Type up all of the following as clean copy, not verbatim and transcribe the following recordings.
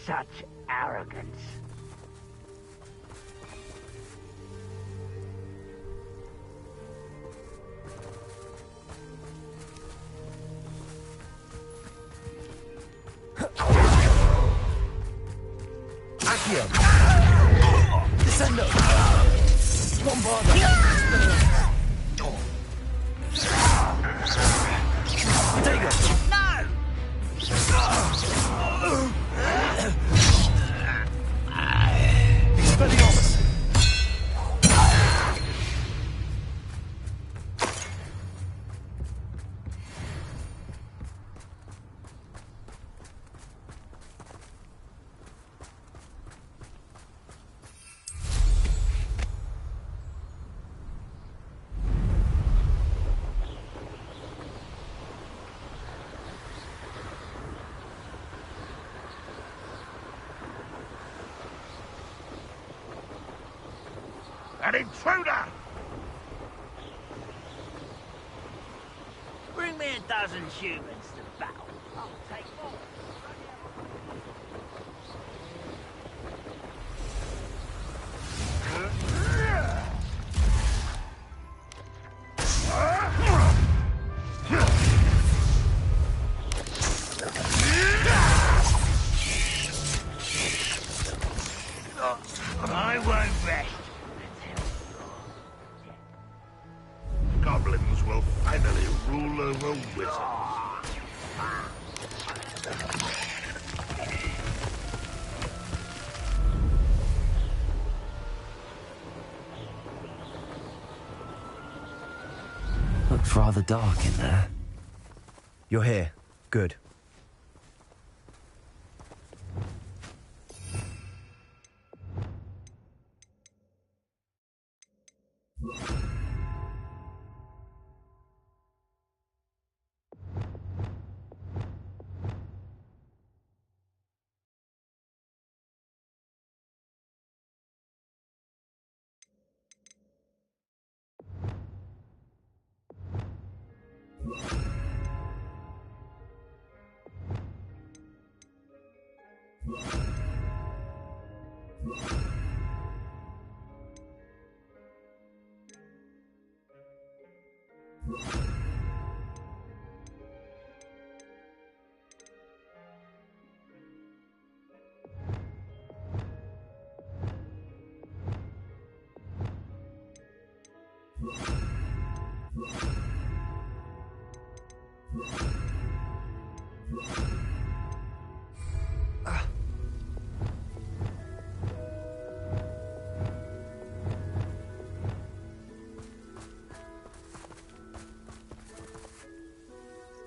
Such arrogance. Accio! Descendo! Bombarda! Dagger! No! Expelliarmus! An intruder! Bring me a dozen humans to battle. I'll take more. I won't rest. Goblins will finally rule over wizards. Looks rather dark in there. You're here. Good.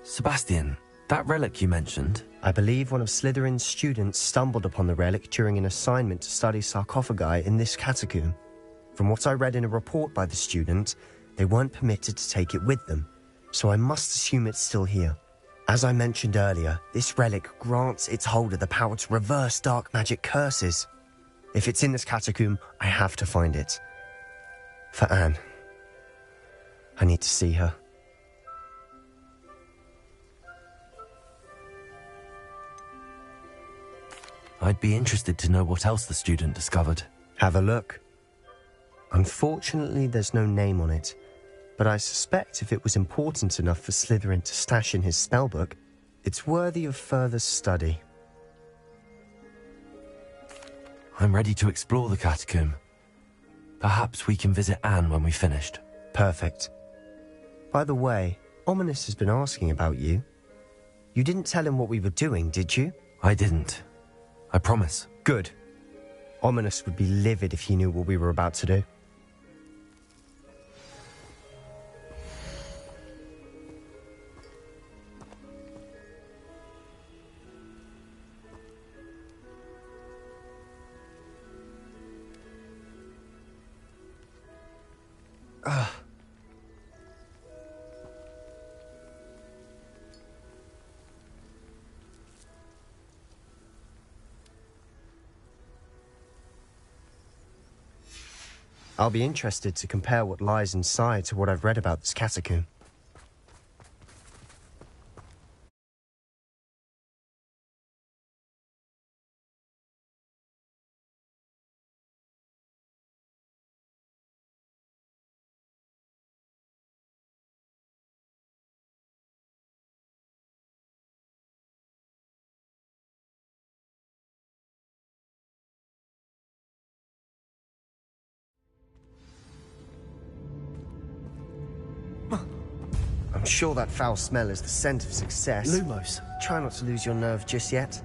Sebastian, that relic you mentioned. I believe one of Slytherin's students stumbled upon the relic during an assignment to study sarcophagi in this catacomb. From what I read in a report by the student, they weren't permitted to take it with them, so I must assume it's still here. As I mentioned earlier, this relic grants its holder the power to reverse dark magic curses. If it's in this catacomb, I have to find it. For Anne. I need to see her. I'd be interested to know what else the student discovered. Have a look. Unfortunately, there's no name on it, but I suspect if it was important enough for Slytherin to stash in his spellbook, it's worthy of further study. I'm ready to explore the catacomb. Perhaps we can visit Anne when we've finished. Perfect. By the way, Ominous has been asking about you. You didn't tell him what we were doing, did you? I didn't. I promise. Good. Ominous would be livid if he knew what we were about to do. I'll be interested to compare what lies inside to what I've read about this catacomb. I'm sure that foul smell is the scent of success. Lumos. Try not to lose your nerve just yet.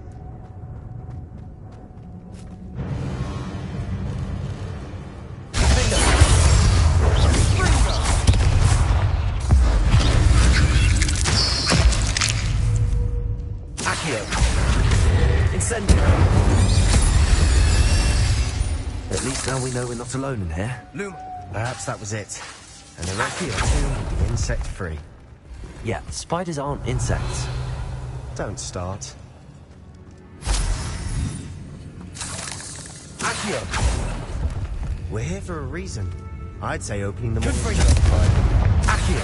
At least now we know we're not alone in here. Loom. Perhaps that was it. And the rest of your tomb will be insect-free. Yeah, spiders aren't insects. Don't start. Accio. We're here for a reason. I'd say opening them Good all for is you. justified. Accio.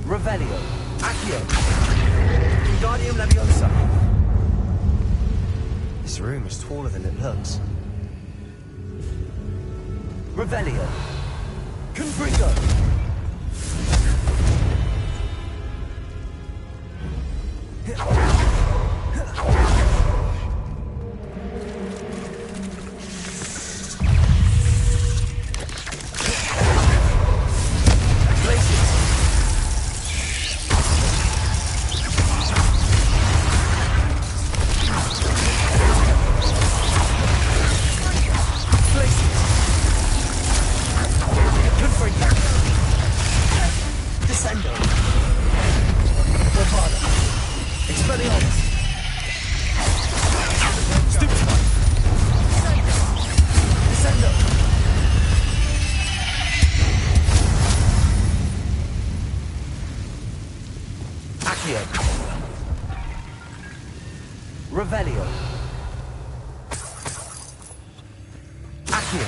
Revelio. Accio. Wingardium Leviosa. This room is taller than it looks. Revelio. Confringo. Revelio. Accio.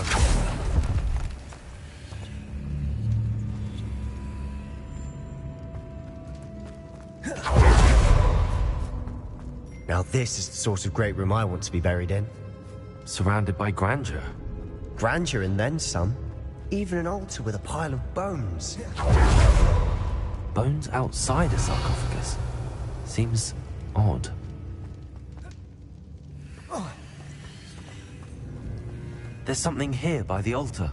Now this is the sort of great room I want to be buried in. Surrounded by grandeur. Grandeur and then some. Even an altar with a pile of bones. Bones outside a sarcophagus. Seems odd. There's something here by the altar.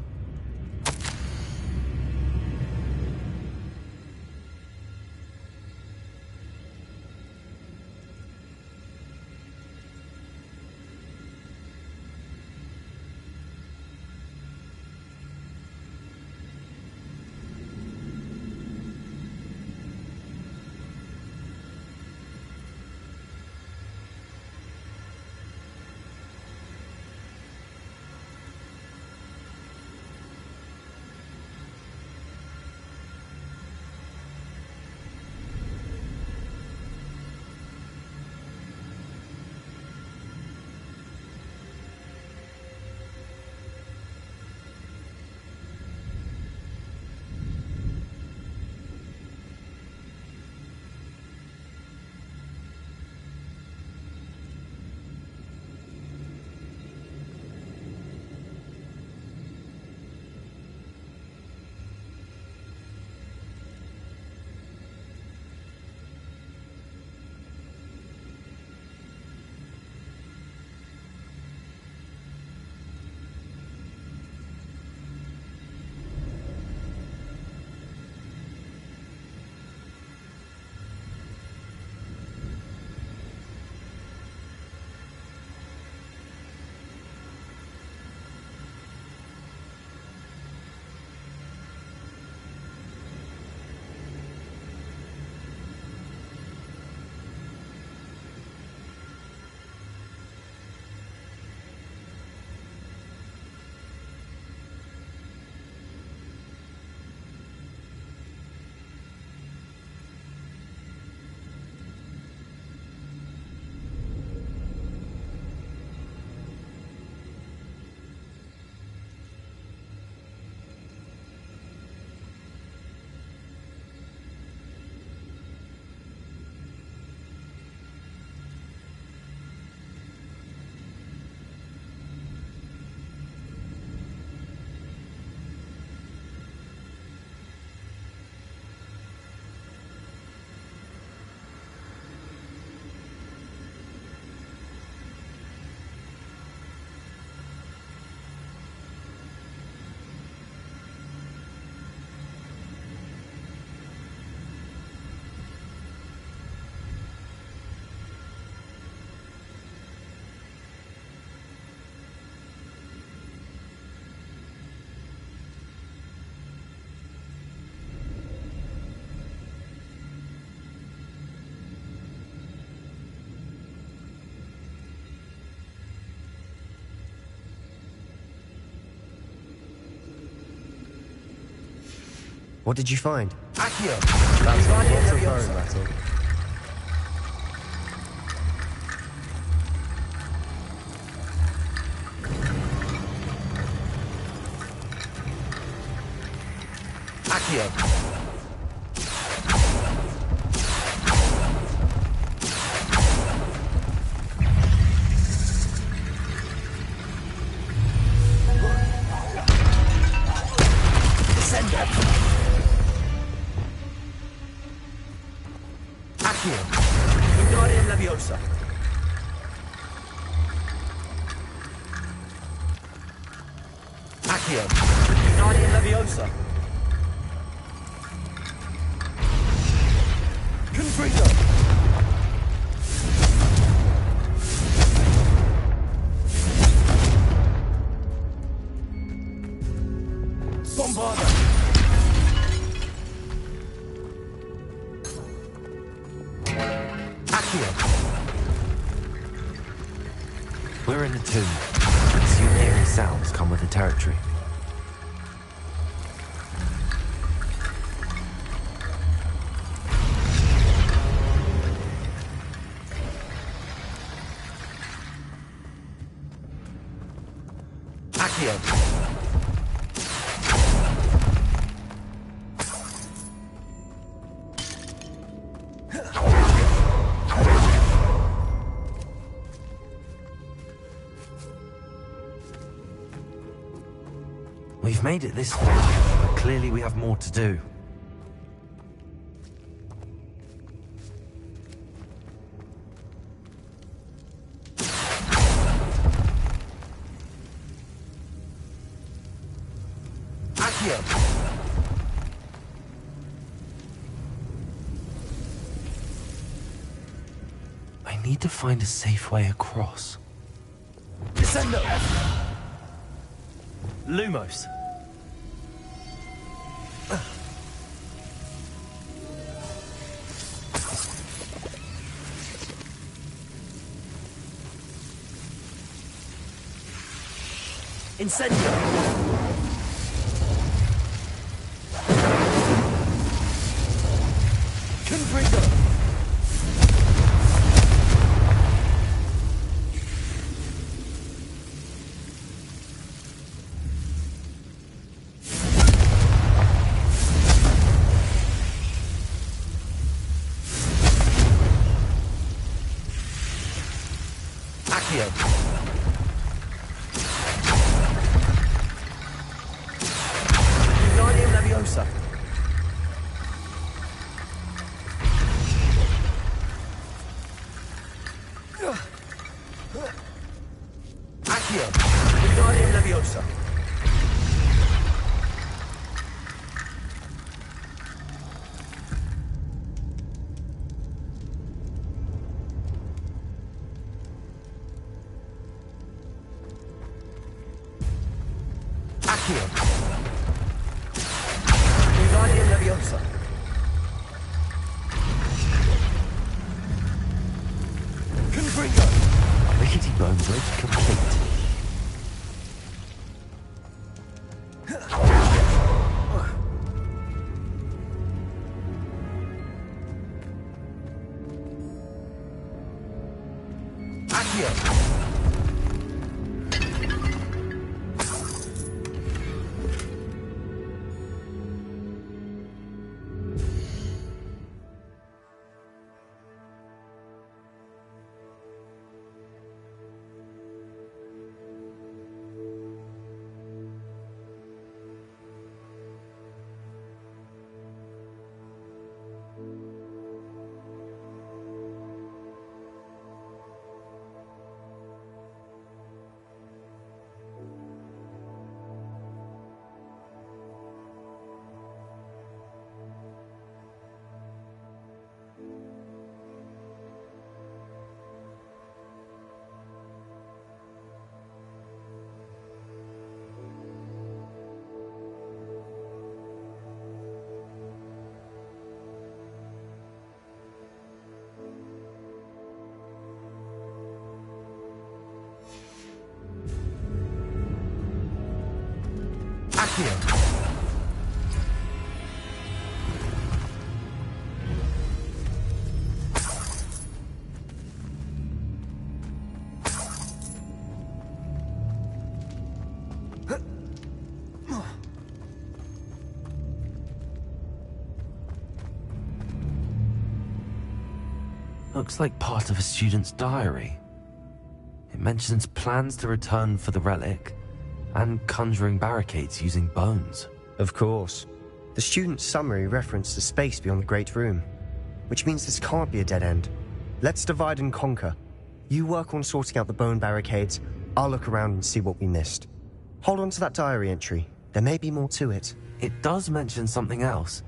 What did you find? Accio. That's Wingardium lots of Leviosa. bone metal. Accio. Descender. Accio. Wingardium Leviosa. Accio. Wingardium Leviosa. Confringo. Bombarda. Accio. We're in the tomb. Assume eerie sounds come with the territory. Accio. We've made it this far, but clearly we have more to do. Accio. I need to find a safe way across. Descendo. Lumos. Incendio. Confringo. Accio. Wingardium Leviosa. Accio. Wingardium Leviosa. Accio. Wingardium Leviosa. Confringo. Rickety bone bridge complete. Accio. Accio. Looks like part of a student's diary. It mentions plans to return for the relic and conjuring barricades using bones. Of course. The student's summary referenced the space beyond the Great Room, which means this can't be a dead end. Let's divide and conquer. You work on sorting out the bone barricades, I'll look around and see what we missed. Hold on to that diary entry. There may be more to it. It does mention something else.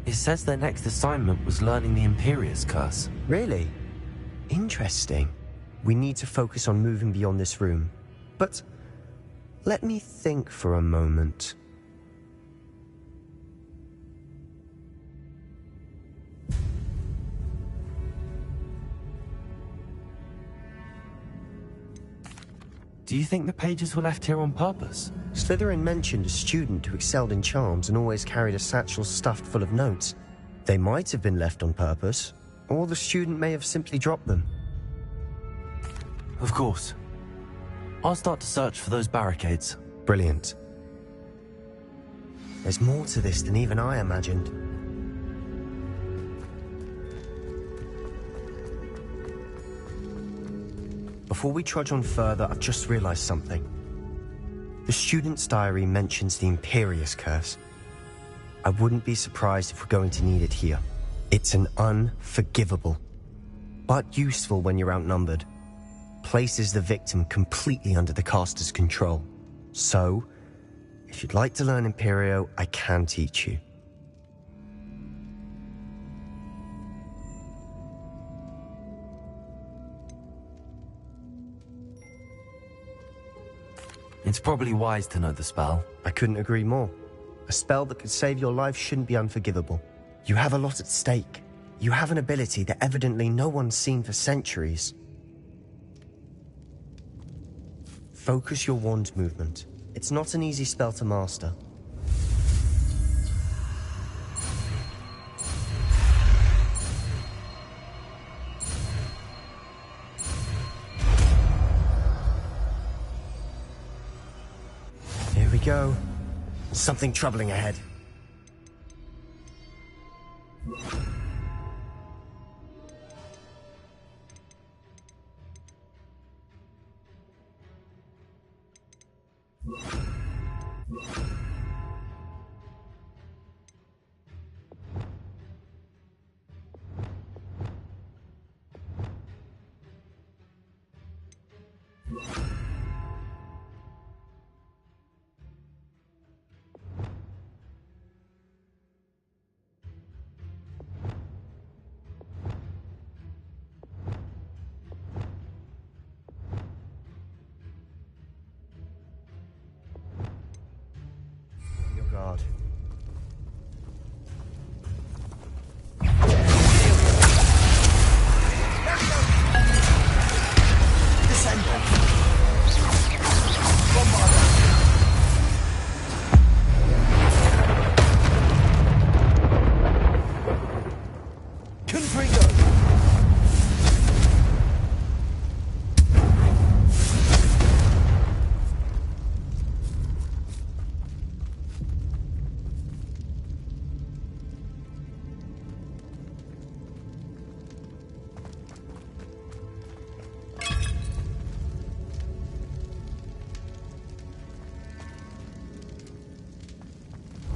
It says their next assignment was learning the Imperius Curse. Really? Interesting. We need to focus on moving beyond this room. But let me think for a moment. Do you think the pages were left here on purpose? Slytherin mentioned a student who excelled in charms and always carried a satchel stuffed full of notes. They might have been left on purpose, or the student may have simply dropped them. Of course. I'll start to search for those barricades. Brilliant. There's more to this than even I imagined. Before we trudge on further, I've just realized something. The student's diary mentions the Imperius Curse. I wouldn't be surprised if we're going to need it here. It's an unforgivable, but useful when you're outnumbered. Places the victim completely under the caster's control. So, if you'd like to learn Imperio, I can teach you. It's probably wise to know the spell. I couldn't agree more. A spell that could save your life shouldn't be unforgivable. You have a lot at stake. You have an ability that evidently no one's seen for centuries. Focus your wand movement. It's not an easy spell to master. Here we go. Something troubling ahead. Your guard.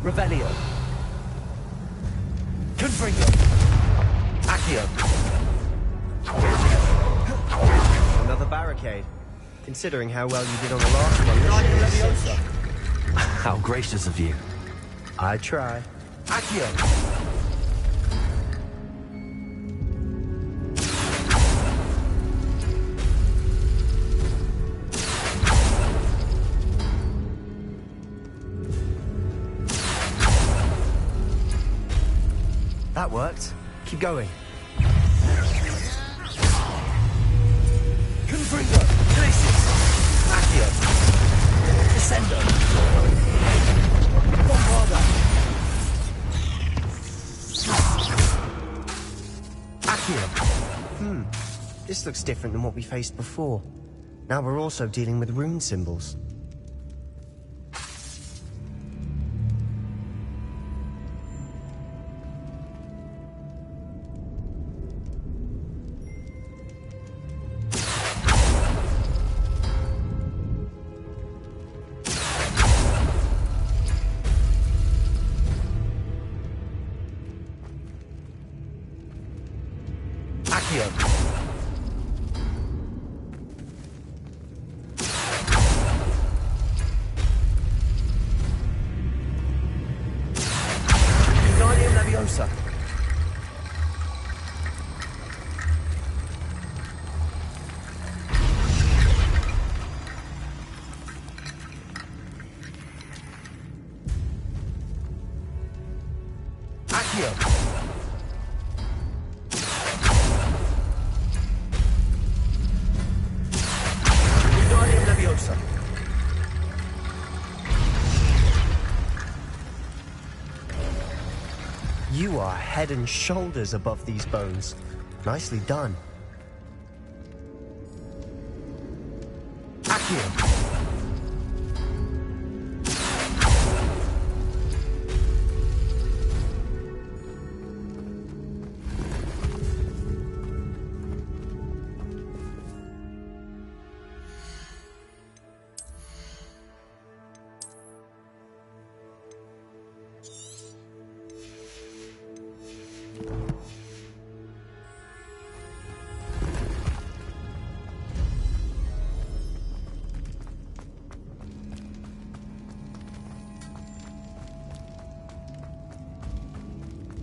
Revelio. Confringo. Accio. Another barricade. Considering how well you did on the last one, this should be Leviosa. How gracious of you. I try. Accio. That worked. Keep going. Confringo. Glacius. Accio. Descendo. Bombarda. Accio. This looks different than what we faced before. Now we're also dealing with rune symbols. head and shoulders above these bones. Nicely done. Accio.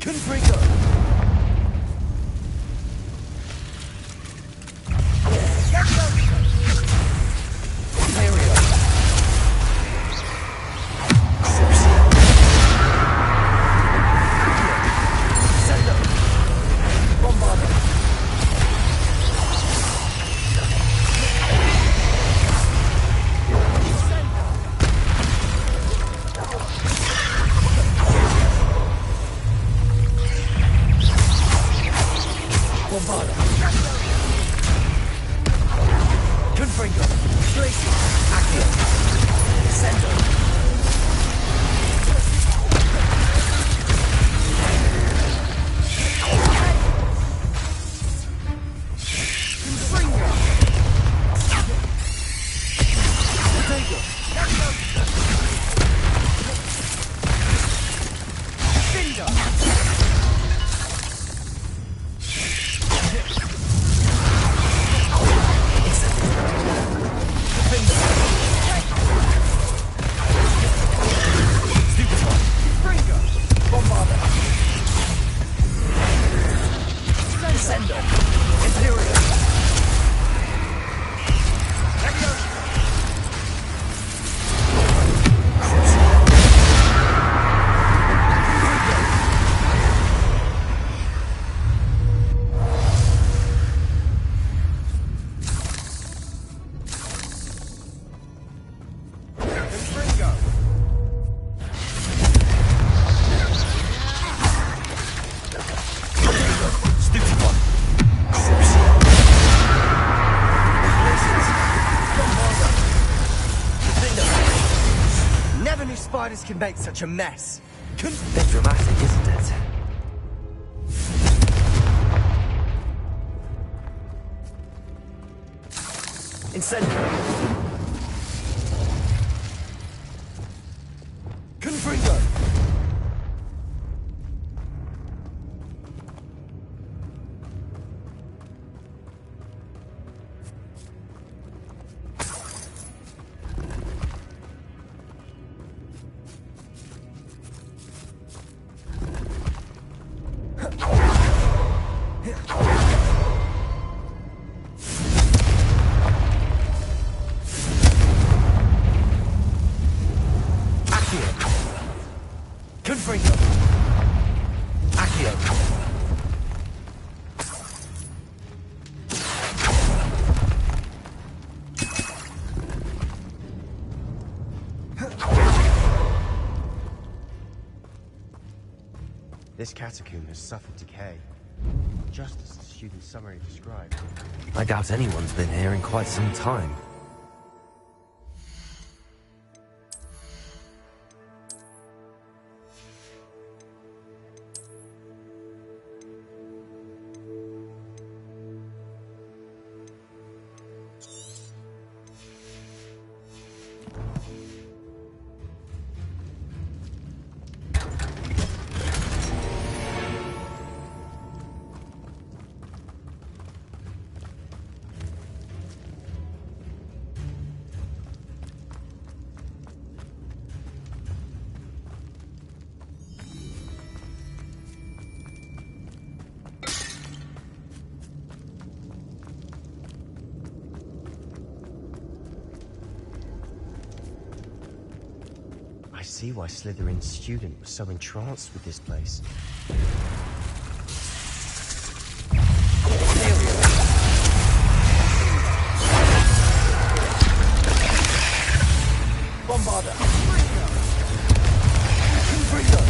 Confringo! Ontario! Sendo! Bombardo! Bombardo! Confringo! Tracy! Accio! Sendo! Confringo! Potato! Finger! Descendo! Imperial! Never knew spiders could make such a mess. Bit dramatic, isn't it? Incendio! Confringo! Confringo! Accio! This catacomb has suffered decay, just as the student's summary described. I doubt anyone's been here in quite some time. I see why Slytherin's student was so entranced with this place. Bombarda! Confringo!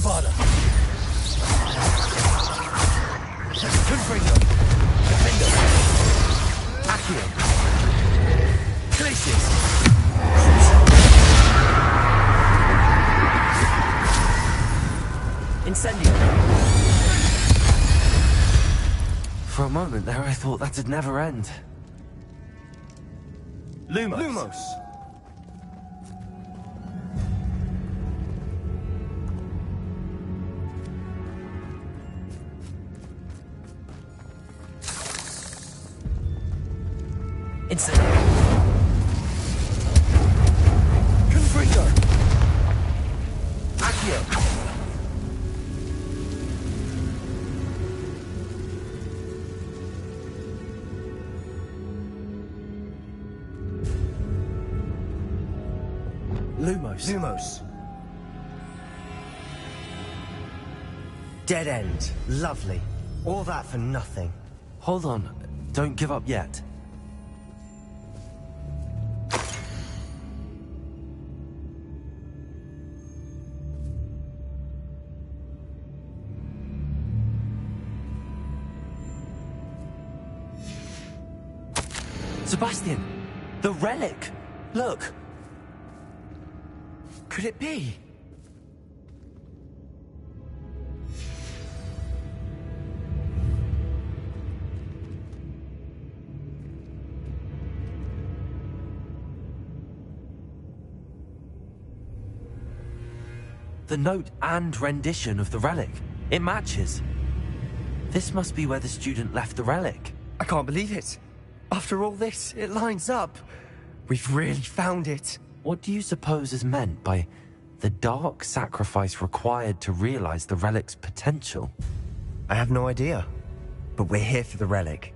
Avada. Confringo. Defendo. Accio. Glacius. Incendio. For a moment there, I thought that'd never end. Lumos. Lumos! Incendio. Confringo. Accio. Lumos. Lumos. Dead end. Lovely. All that for nothing. Hold on, don't give up yet. Sebastian! The relic! Look! Could it be? The note and rendition of the relic. It matches. This must be where the student left the relic. I can't believe it. After all this, it lines up. We've really found it. What do you suppose is meant by the dark sacrifice required to realize the relic's potential? I have no idea. But we're here for the relic.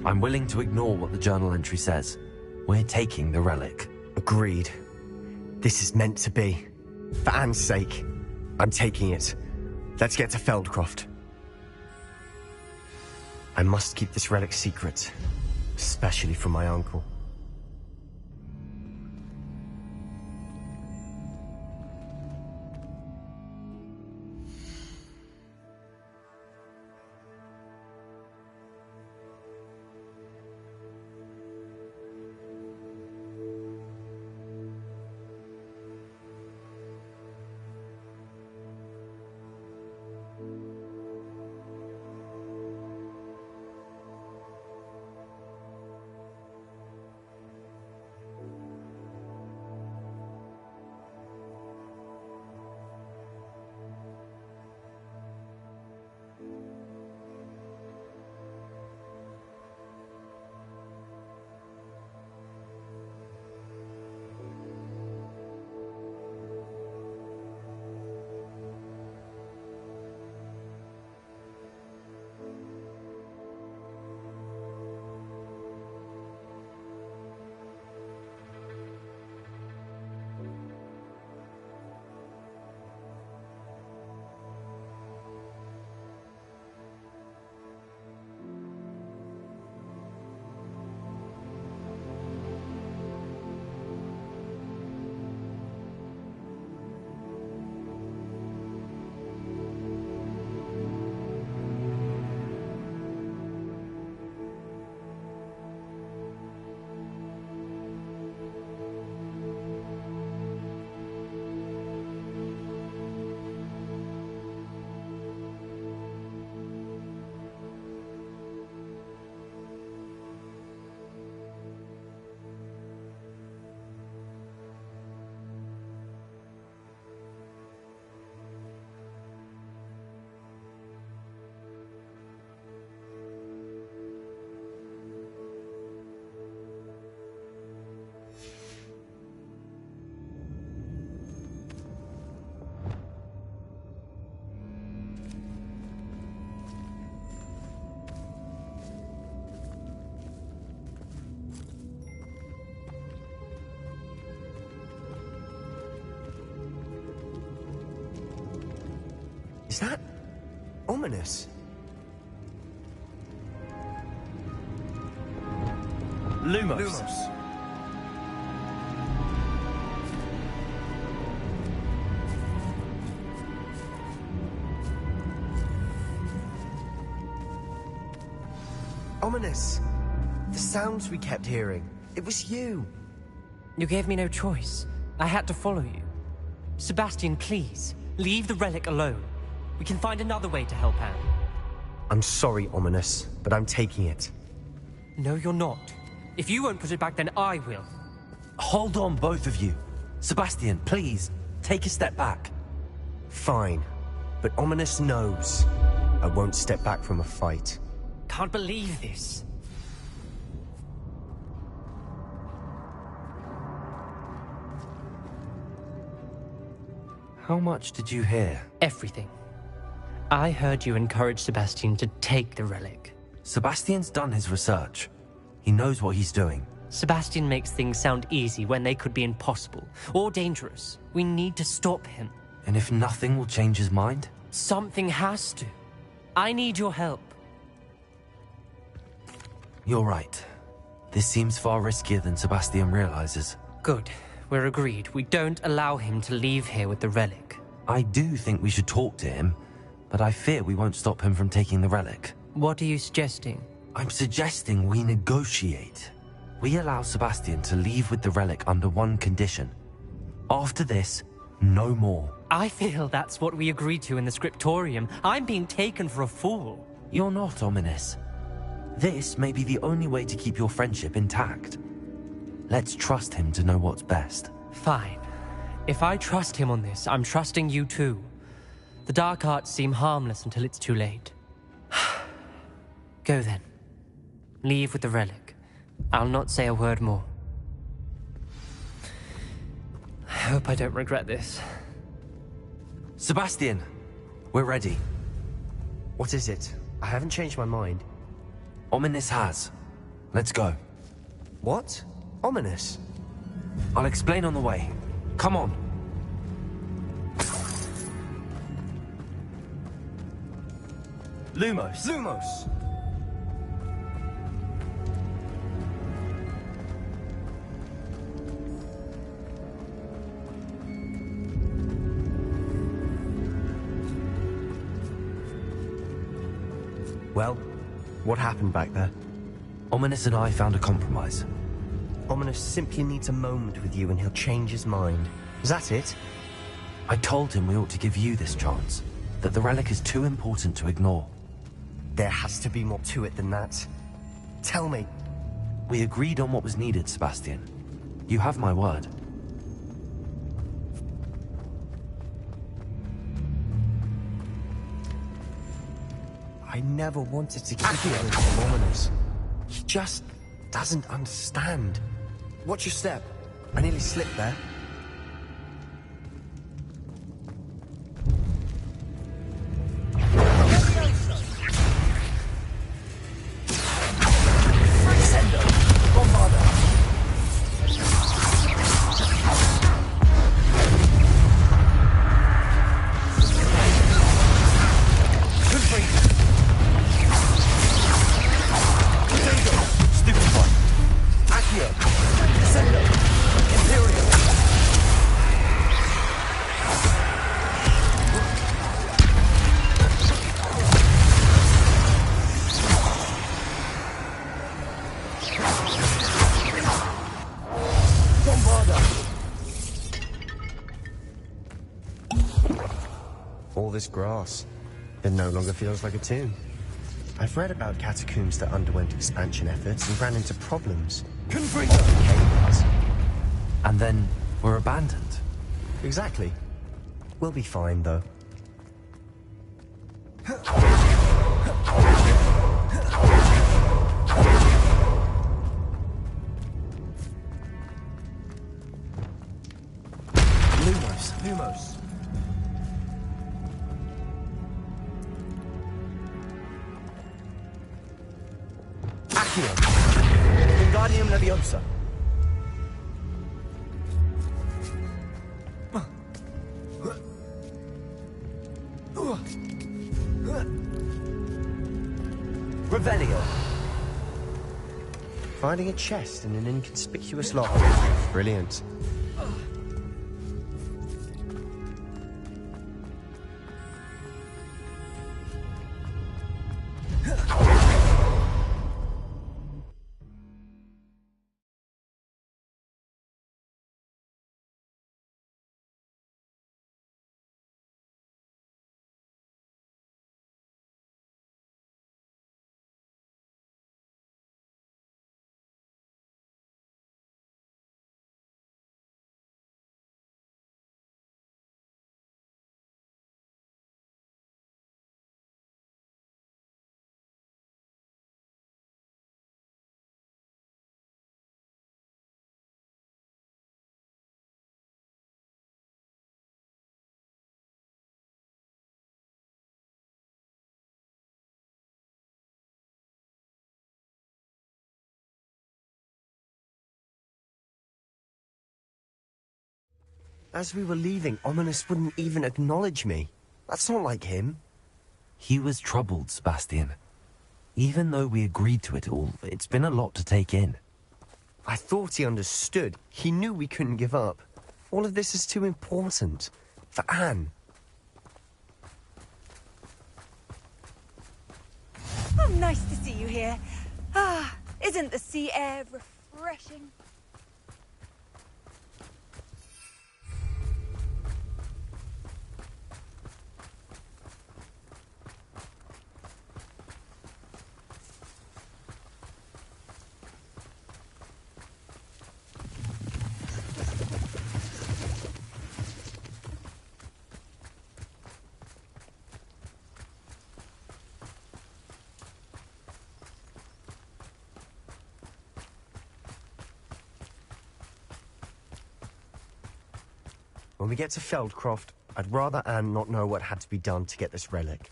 I'm willing to ignore what the journal entry says. We're taking the relic. Agreed. This is meant to be. For Anne's sake, I'm taking it. Let's get to Feldcroft. I must keep this relic secret, especially from my uncle. Is that ominous? Lumos. Ominous. The sounds we kept hearing. It was you. You gave me no choice. I had to follow you. Sebastian, please, leave the relic alone. We can find another way to help Anne. I'm sorry, Ominous, but I'm taking it. No, you're not. If you won't put it back, then I will. Hold on, both of you. Sebastian, please, take a step back. Fine, but Ominous knows I won't step back from a fight. Can't believe this. How much did you hear? Everything. I heard you encourage Sebastian to take the relic. Sebastian's done his research. He knows what he's doing. Sebastian makes things sound easy when they could be impossible or dangerous. We need to stop him. And if nothing will change his mind? Something has to. I need your help. You're right. This seems far riskier than Sebastian realizes. Good. We're agreed. We don't allow him to leave here with the relic. I do think we should talk to him, but I fear we won't stop him from taking the relic. What are you suggesting? I'm suggesting we negotiate. We allow Sebastian to leave with the relic under one condition. After this, no more. I feel that's what we agreed to in the scriptorium. I'm being taken for a fool. You're not, Ominous. This may be the only way to keep your friendship intact. Let's trust him to know what's best. Fine. If I trust him on this, I'm trusting you too. The dark arts seem harmless until it's too late. Go then. Leave with the relic. I'll not say a word more. I hope I don't regret this. Sebastian, we're ready. What is it? I haven't changed my mind. Ominous has. Let's go. What? Ominous? I'll explain on the way. Come on. Lumos! Lumos! Well, what happened back there? Ominous and I found a compromise. Ominous simply needs a moment with you and he'll change his mind. Is that it? I told him we ought to give you this chance, that the relic is too important to ignore. There has to be more to it than that. Tell me. We agreed on what was needed, Sebastian. You have my word. I never wanted to keep it from Ominous. He just doesn't understand. Watch your step. I nearly slipped there. All this grass, it no longer feels like a tomb. I've read about catacombs that underwent expansion efforts and ran into problems. Chaos. And then were abandoned. Exactly. We'll be fine, though. Lumos, Lumos. Wingardium Leviosa. Accio. Finding a chest in an inconspicuous lock. Brilliant. As we were leaving, Ominous wouldn't even acknowledge me. That's not like him. He was troubled, Sebastian. Even though we agreed to it all, it's been a lot to take in. I thought he understood. He knew we couldn't give up. All of this is too important. For Anne. Oh, nice to see you here. Isn't the sea air refreshing? When we get to Feldcroft, I'd rather Anne not know what had to be done to get this relic.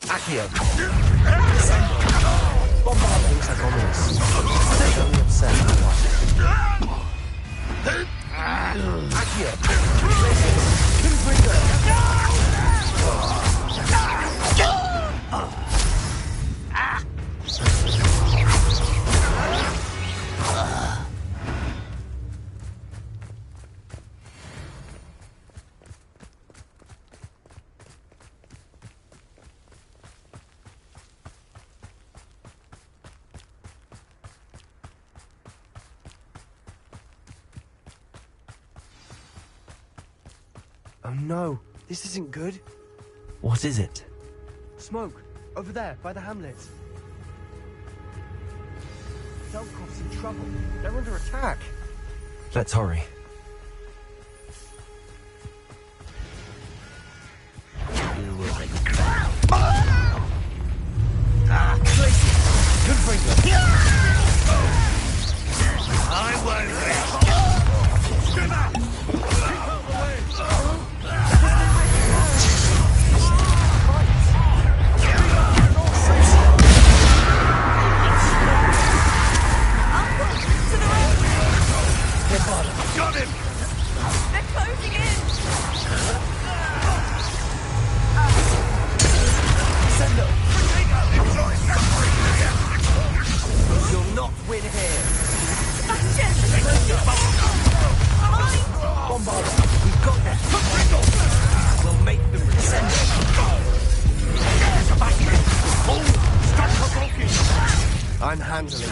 Accio! Bombard thinks like Ominous. He's only upset. Accio! Oh no, this isn't good. What is it? Smoke, over there, by the hamlet. Feldcroft's in trouble. They're under attack. Let's hurry. You will be I won't rest. Got him! They're closing in! Sendo! You'll not win here! Sebastian! Bombard! We've got them! We'll make them resent. Stop provoking! I'm handling it.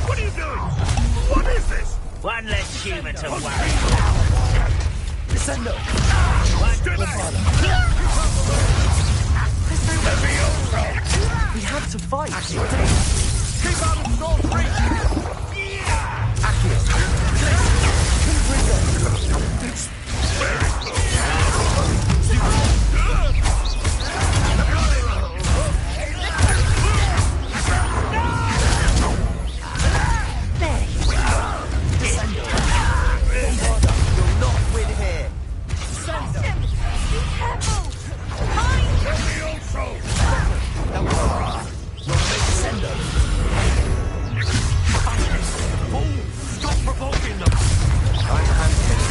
What are you doing? What is this? One less human to worry. Descendo! We have to fight! Keep out of Storm's reach! It's very close. You'll not win here! Sebastian! Be careful! Mine! Let me also! Sendo! Stop provoking them! I'm handling it.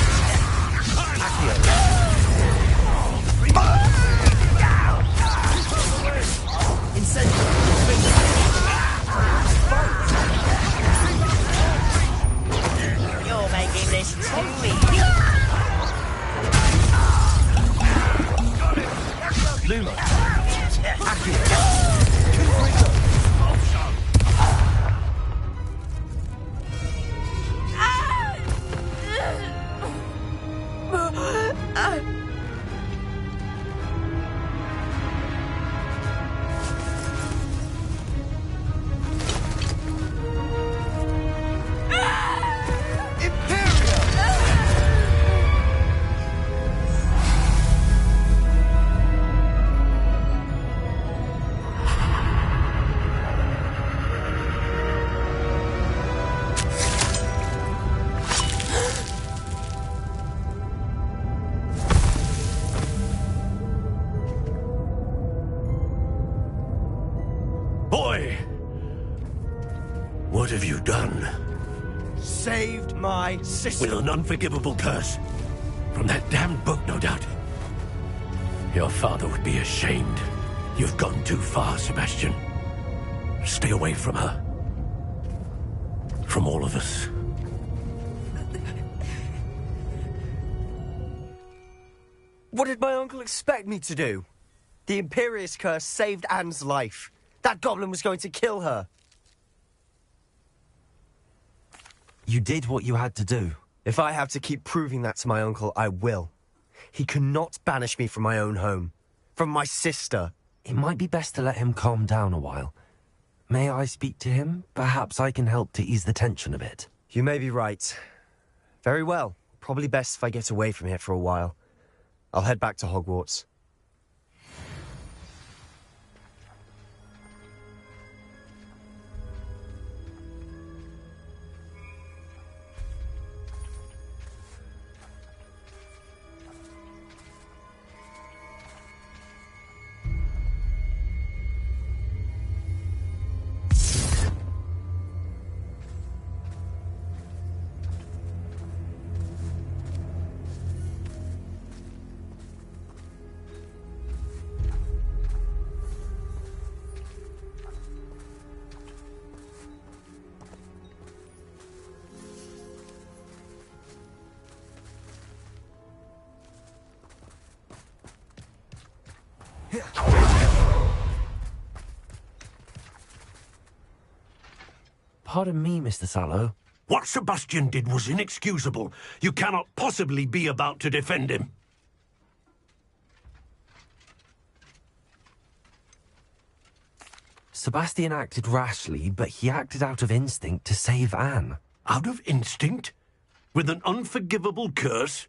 You're making this too easy. Luma. Boy! What have you done? Saved my sister. With an unforgivable curse. From that damned book, no doubt. Your father would be ashamed. You've gone too far, Sebastian. Stay away from her. From all of us. What did my uncle expect me to do? The Imperious curse saved Anne's life. That goblin was going to kill her. You did what you had to do. If I have to keep proving that to my uncle, I will. He cannot banish me from my own home. From my sister. It might be best to let him calm down a while. May I speak to him? Perhaps I can help to ease the tension a bit. You may be right. Very well. Probably best if I get away from here for a while. I'll head back to Hogwarts. Pardon me, Mr. Sallow. What Sebastian did was inexcusable. You cannot possibly be about to defend him. Sebastian acted rashly, but he acted out of instinct to save Anne. Out of instinct? With an unforgivable curse?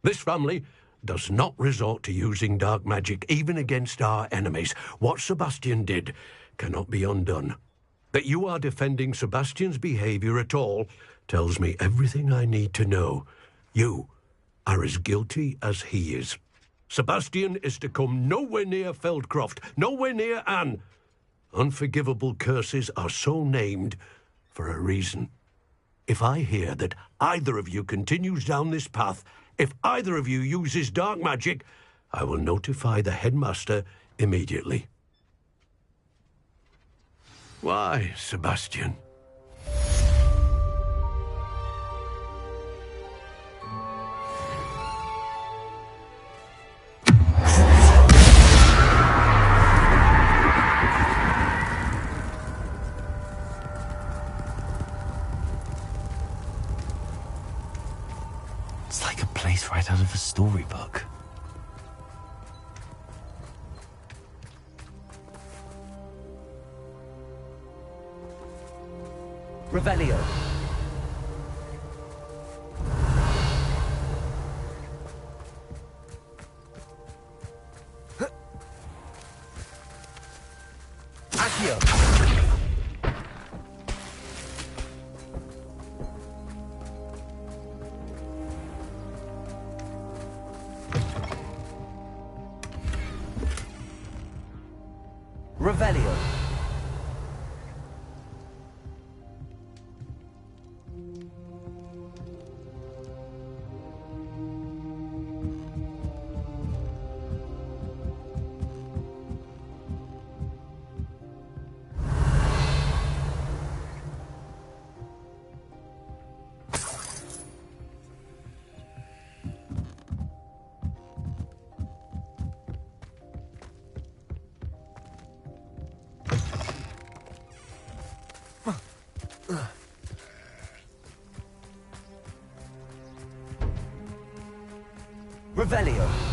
This family does not resort to using dark magic even against our enemies. What Sebastian did cannot be undone. That you are defending Sebastian's behavior at all tells me everything I need to know. You are as guilty as he is. Sebastian is to come nowhere near Feldcroft, nowhere near Anne. Unforgivable curses are so named for a reason. If I hear that either of you continues down this path, if either of you uses dark magic, I will notify the headmaster immediately. Why, Sebastian? It's like a place right out of a storybook. Revelio. Accio. Revelio. Revelio.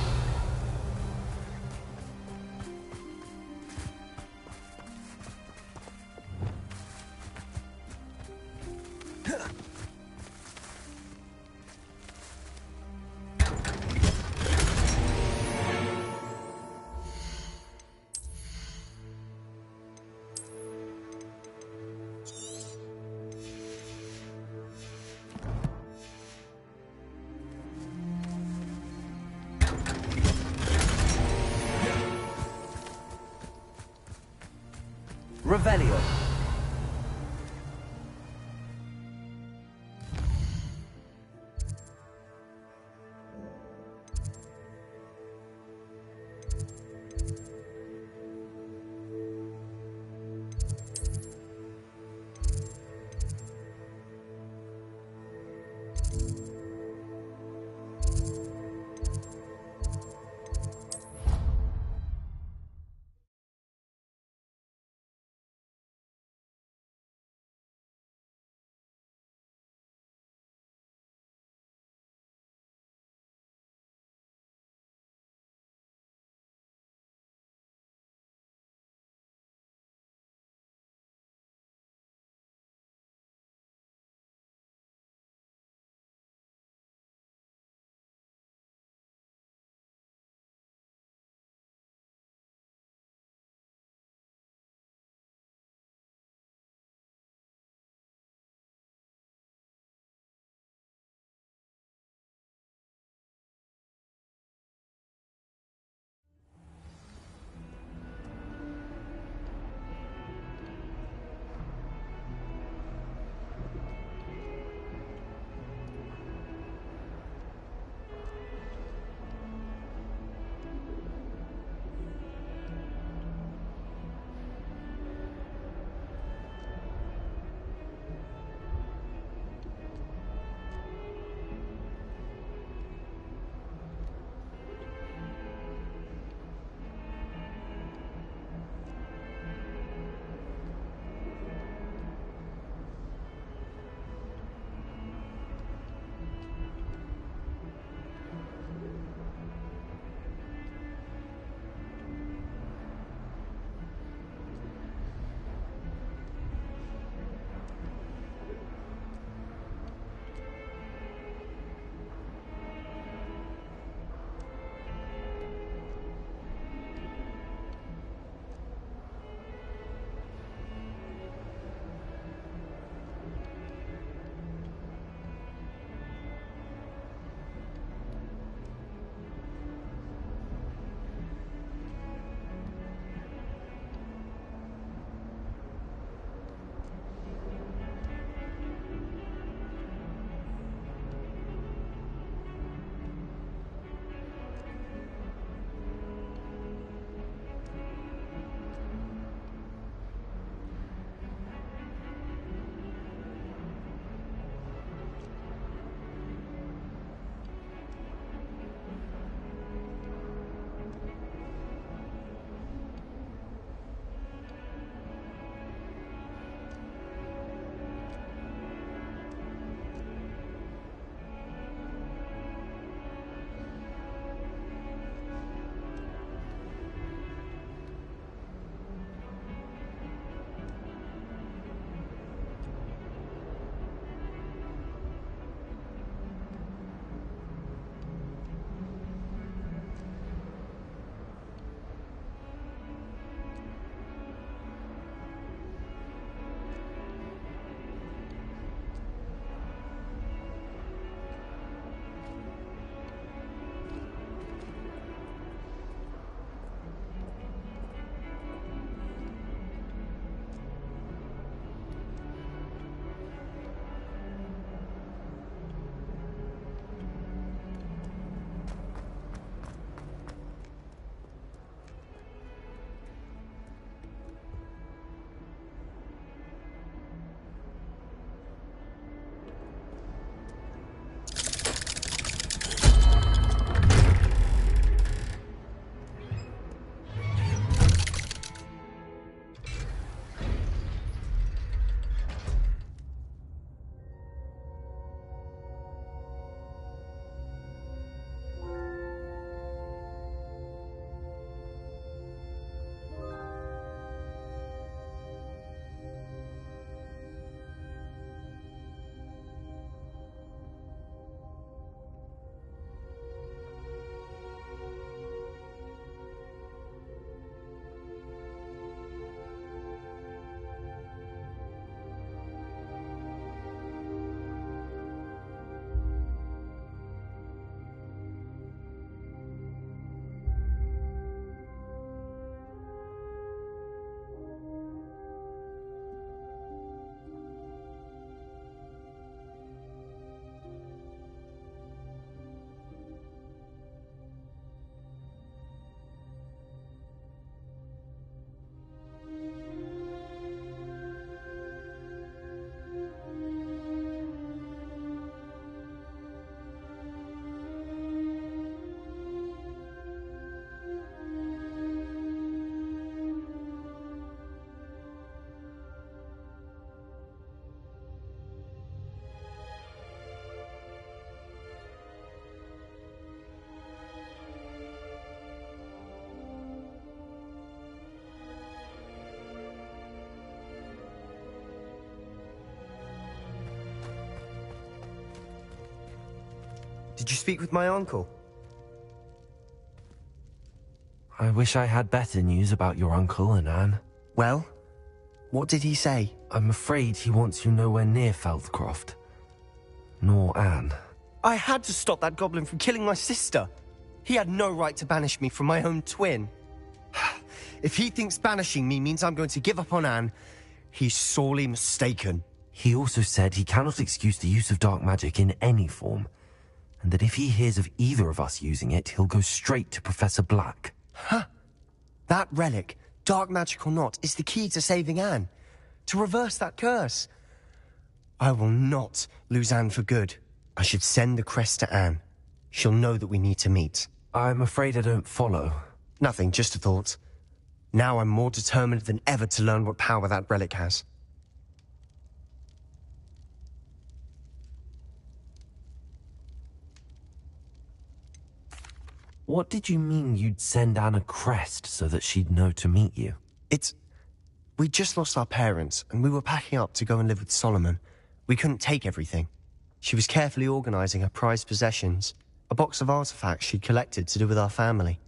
Revelio. Did you speak with my uncle? I wish I had better news about your uncle and Anne. Well, what did he say? I'm afraid he wants you nowhere near Feldcroft. Nor Anne. I had to stop that goblin from killing my sister. He had no right to banish me from my own twin. If he thinks banishing me means I'm going to give up on Anne, he's sorely mistaken. He also said he cannot excuse the use of dark magic in any form, and that if he hears of either of us using it, he'll go straight to Professor Black. Huh? That relic, dark magic or not, is the key to saving Anne. To reverse that curse. I will not lose Anne for good. I should send the crest to Anne. She'll know that we need to meet. I'm afraid I don't follow. Nothing, just a thought. Now I'm more determined than ever to learn what power that relic has. What did you mean you'd send Anne a crest so that she'd know to meet you? We just lost our parents, and we were packing up to go and live with Solomon. We couldn't take everything. She was carefully organizing her prized possessions, a box of artifacts she'd collected to do with our family.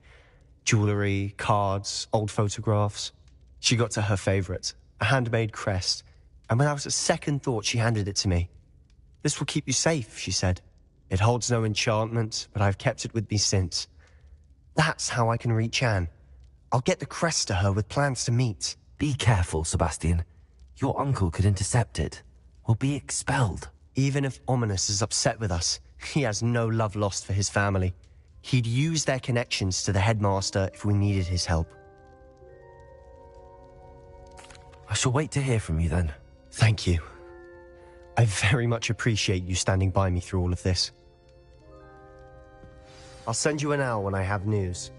Jewelry, cards, old photographs. She got to her favorite, a handmade crest, and without a second thought she handed it to me. This will keep you safe, she said. It holds no enchantment, but I've kept it with me since. That's how I can reach Anne. I'll get the crest to her with plans to meet. Be careful, Sebastian. Your uncle could intercept it. We'll be expelled. Even if Ominous is upset with us, he has no love lost for his family. He'd use their connections to the headmaster if we needed his help. I shall wait to hear from you then. Thank you. I very much appreciate you standing by me through all of this. I'll send you an owl when I have news.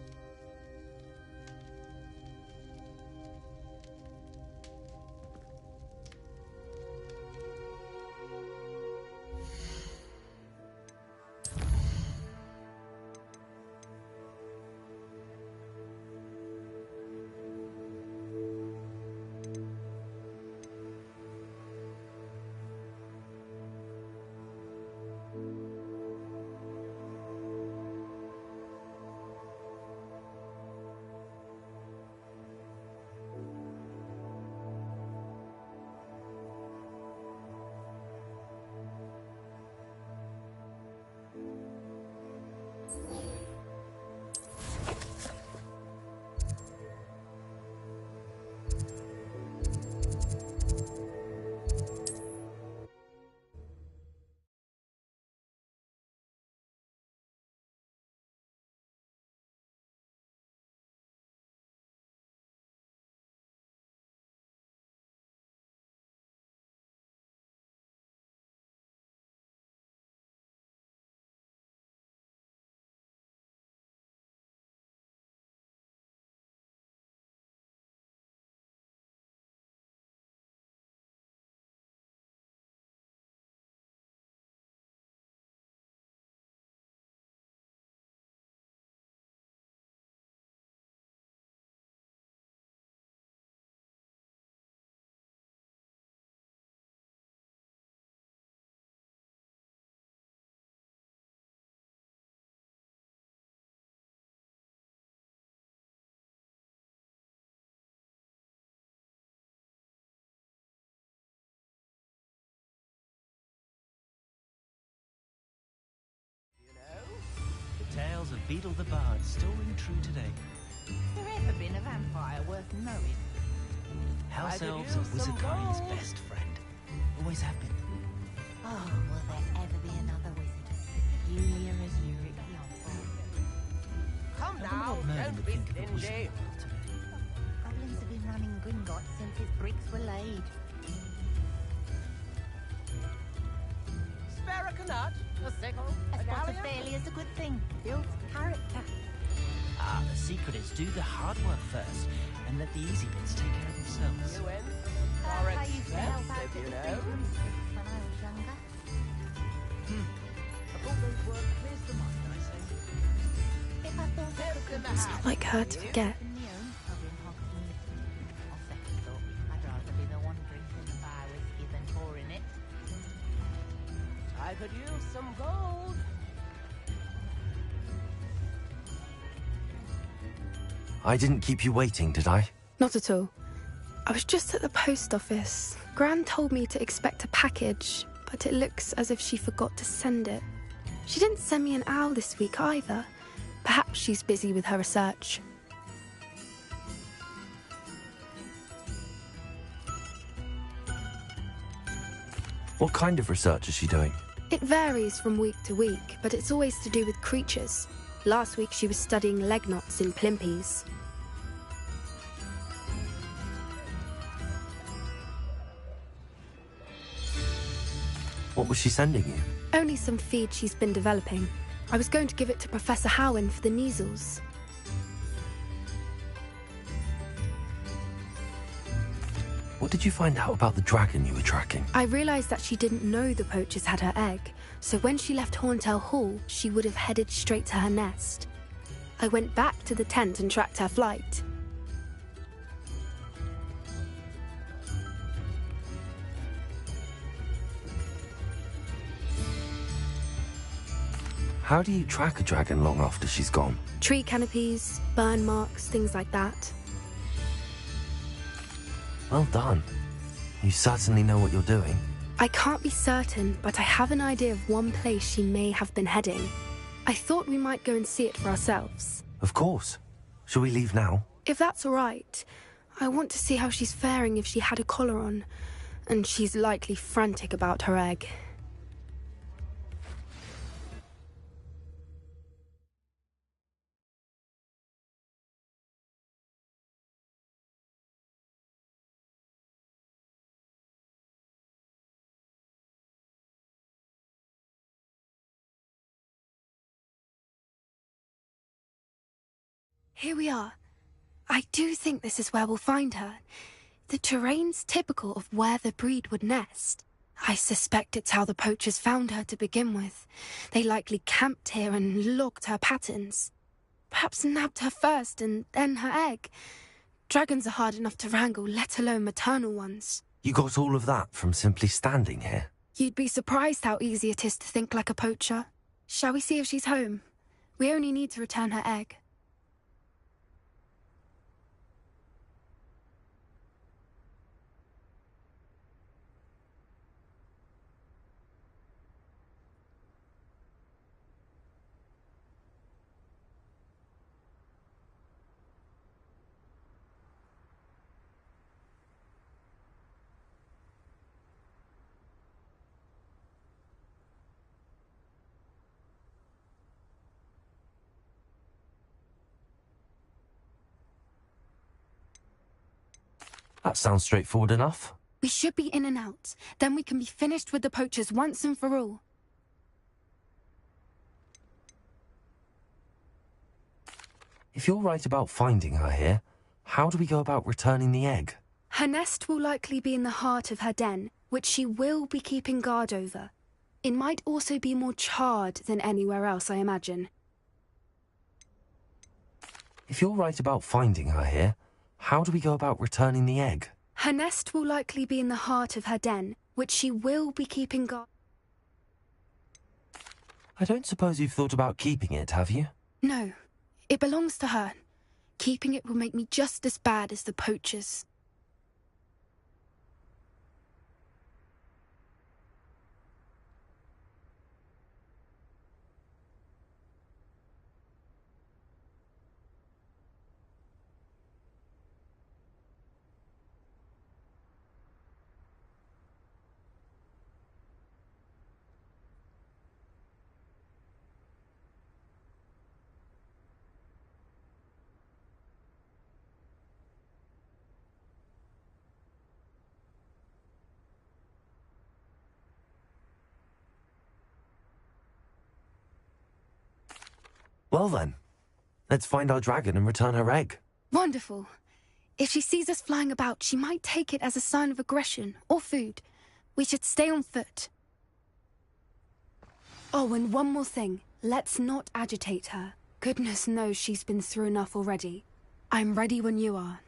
Tales of Beetle the Bard still ring true today. Has there ever been a vampire worth knowing? House elves are Wizardcari's best friend. Always have been. Oh, will there ever be another wizard as peculiar as Ulrich the Unborn? Come now, don't be stingy. Goblins have been running Gringotts since his bricks were laid. Spare a canut, a sickle, A a spot of galleon. failure is a good thing. Builds character. Ah, the secret is do the hard work first and let the easy bits take care of themselves. You I used to help out at the freedom when I was younger. I thought those were clears the mind, I say. If I thought I could It's not like her to forget. On second thought, I'd rather be the one drinking the fire whiskey than pouring it. I could use some gold. I didn't keep you waiting, did I? Not at all. I was just at the post office. Gran told me to expect a package, but it looks as if she forgot to send it. She didn't send me an owl this week either. Perhaps she's busy with her research. What kind of research is she doing? It varies from week to week, but it's always to do with creatures. Last week she was studying leg knots in plimpies. What was she sending you? Only some feed she's been developing. I was going to give it to Professor Howen for the measles. What did you find out about the dragon you were tracking? I realised that she didn't know the poachers had her egg, so when she left Horntail Hall, she would have headed straight to her nest. I went back to the tent and tracked her flight. How do you track a dragon long after she's gone? Tree canopies, burn marks, things like that. Well done. You certainly know what you're doing. I can't be certain, but I have an idea of one place she may have been heading. I thought we might go and see it for ourselves. Of course. Shall we leave now? If that's all right. I want to see how she's faring if she had a collar on. And she's likely frantic about her egg. Here we are. I do think this is where we'll find her. The terrain's typical of where the breed would nest. I suspect it's how the poachers found her to begin with. They likely camped here and logged her patterns. Perhaps nabbed her first and then her egg. Dragons are hard enough to wrangle, let alone maternal ones. You got all of that from simply standing here? You'd be surprised how easy it is to think like a poacher. Shall we see if she's home? We only need to return her egg. That sounds straightforward enough. We should be in and out. Then we can be finished with the poachers once and for all. If you're right about finding her here, how do we go about returning the egg? Her nest will likely be in the heart of her den, which she will be keeping guard over. It might also be more charred than anywhere else, I imagine. If you're right about finding her here, how do we go about returning the egg? Her nest will likely be in the heart of her den, which she will be keeping guard. I don't suppose you've thought about keeping it, have you? No, it belongs to her. Keeping it will make me just as bad as the poachers. Well then, let's find our dragon and return her egg. Wonderful. If she sees us flying about, she might take it as a sign of aggression or food. We should stay on foot. Oh, and one more thing. Let's not agitate her. Goodness knows she's been through enough already. I'm ready when you are.